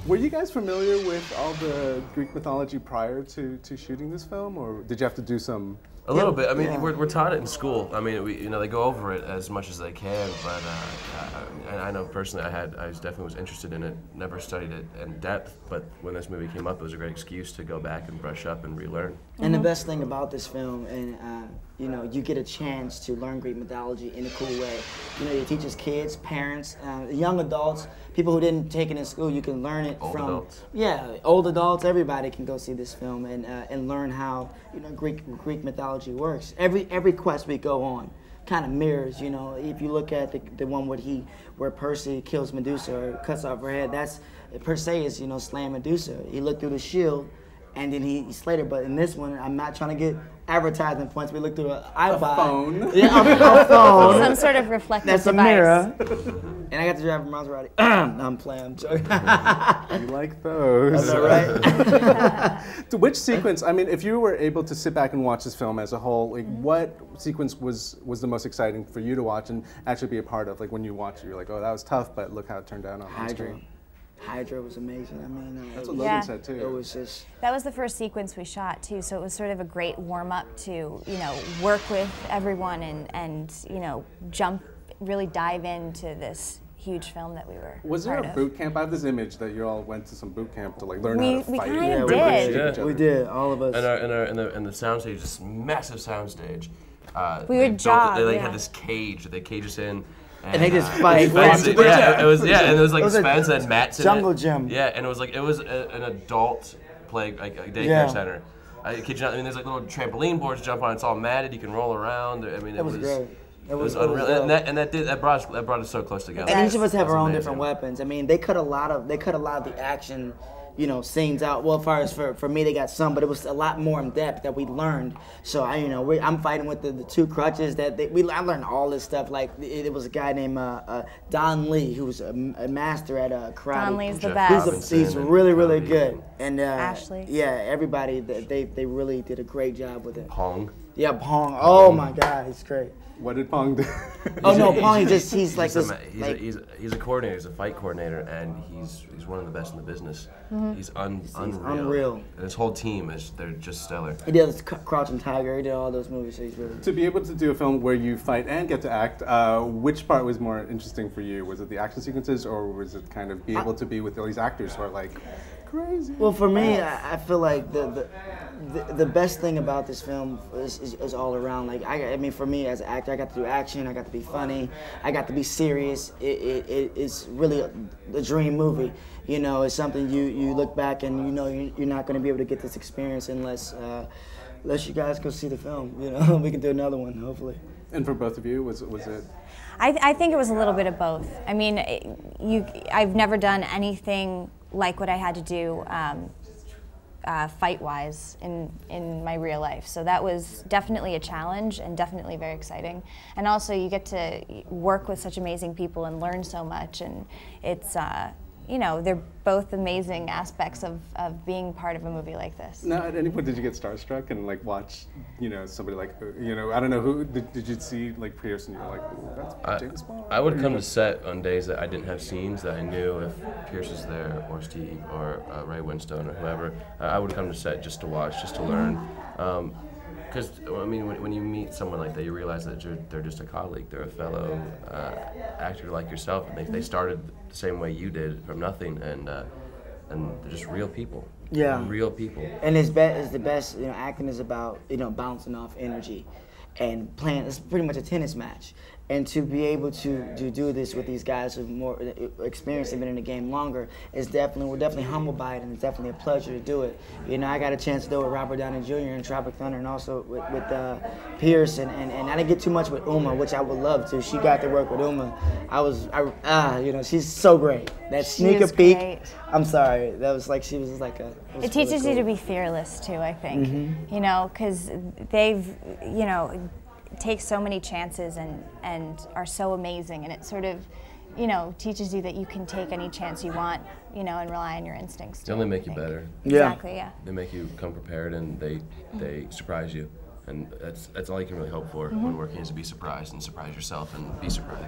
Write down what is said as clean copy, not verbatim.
Were you guys familiar with all the Greek mythology prior to shooting this film, or did you have to do some? A little bit. I mean, we're taught it in school. I mean, they go over it as much as they can. But I know personally, I definitely was interested in it. Never studied it in depth. But when this movie came up, it was a great excuse to go back and brush up and relearn. And the best thing about this film, and you get a chance to learn Greek mythology in a cool way. It teaches kids, parents, young adults, people who didn't take it in school. You can learn it from adults. Yeah, old adults. Everybody can go see this film and learn how Greek mythology works. Every quest we go on kind of mirrors. If you look at the one where Percy kills Medusa or cuts off her head, that's Perseus, slaying Medusa. He looked through the shield, and then he slayed her. But in this one, I'm not trying to get advertising points. We look through an iPod. A phone. Yeah, a phone. Some sort of reflective That's device. a mirror. And I got to drive a Maserati. I'm playing. I'm joking. You like those. Is that right? To which sequence, I mean, if you were able to sit back and watch this film as a whole, like what sequence was the most exciting for you to watch and actually be a part of? Like when you watch it, you're like, oh, that was tough, but look how it turned out on screen. Hydra was amazing. I mean, that's what Logan said too. It was just. That was the first sequence we shot too, so it was sort of a great warm up to work with everyone and really dive into this huge film that we were. Was there a boot camp? I have this image that you all went to some boot camp to like learn how to fight. We kind of did. We did, all of us. And the soundstage, this massive soundstage. We would jog. They had this cage that they cage us in. And they just fight. It was like Spence and Matt's jungle gym. Yeah, and it was an adult play, like a daycare center. I kid you not, I mean, there's like little trampoline boards to jump on. It's all matted. You can roll around. I mean, it was great. It was unreal, and that brought us so close together. And each of us have our own different weapons. I mean, they cut a lot of the action, scenes out. Well, as far as for me, they got some, but it was a lot more in depth that we learned. So I'm fighting with the two crutches that I learned all this stuff. Like it was a guy named Don Lee, who was a master at karate. Don Lee's the best. He's really good. And Ashley. Yeah, everybody they really did a great job with it. Pong. Yeah, Pong. Oh my God, he's great. What did Pong do? Oh no, Pong he's a coordinator. He's a fight coordinator, and he's one of the best in the business. He's unreal. And his whole team they're just stellar. He did Crouching Tiger. He did all those movies. So he's really. To be able to do a film where you fight and get to act, which part was more interesting for you? Was it the action sequences, or was it kind of be able to be with all these actors who are like crazy? Well, for me, I feel like the best thing about this film is all around. Like I mean, for me as an actor, I got to do action. I got to be funny. I got to be serious. It's really a dream movie. It's something you look back and you're not going to be able to get this experience unless you guys go see the film. We can do another one hopefully. And for both of you, was it? I think it was a little bit of both. I mean, I've never done anything like what I had to do fight-wise in my real life. So that was definitely a challenge and definitely very exciting. And also you get to work with such amazing people and learn so much, and it's they're both amazing aspects of being part of a movie like this. Now, at any point did you get starstruck and like watch, somebody like, I don't know who, did you see like Pierce and you were like, ooh, that's James Bond? I would come to set on days that I didn't have scenes that I knew if Pierce was there or Steve or Ray Winstone or whoever. I would come to set just to watch, just to learn. Because, I mean, when you meet someone like that, you realize that they're just a colleague. They're a fellow actor like yourself, and they started the same way you did from nothing, and they're just real people. Yeah. Real people. And it's the best, acting is about, bouncing off energy and playing. It's pretty much a tennis match. And to be able to do this with these guys who've more experience and been in the game longer is we're definitely humbled by it, and it's definitely a pleasure to do it. I got a chance to do it with Robert Downey Jr. in Tropic Thunder, and also with Pierce, and I didn't get too much with Uma, which I would love to. She got to work with Uma. She's so great. That sneaker peek. Great. I'm sorry. That was like she was like a. It teaches you to be fearless too, I think. Because they've take so many chances and are so amazing, and it sort of teaches you that you can take any chance you want, and rely on your instincts. They only make you better. Exactly, yeah. They make you come prepared, and they surprise you, and that's all you can really hope for when working, is to be surprised and surprise yourself and be surprised.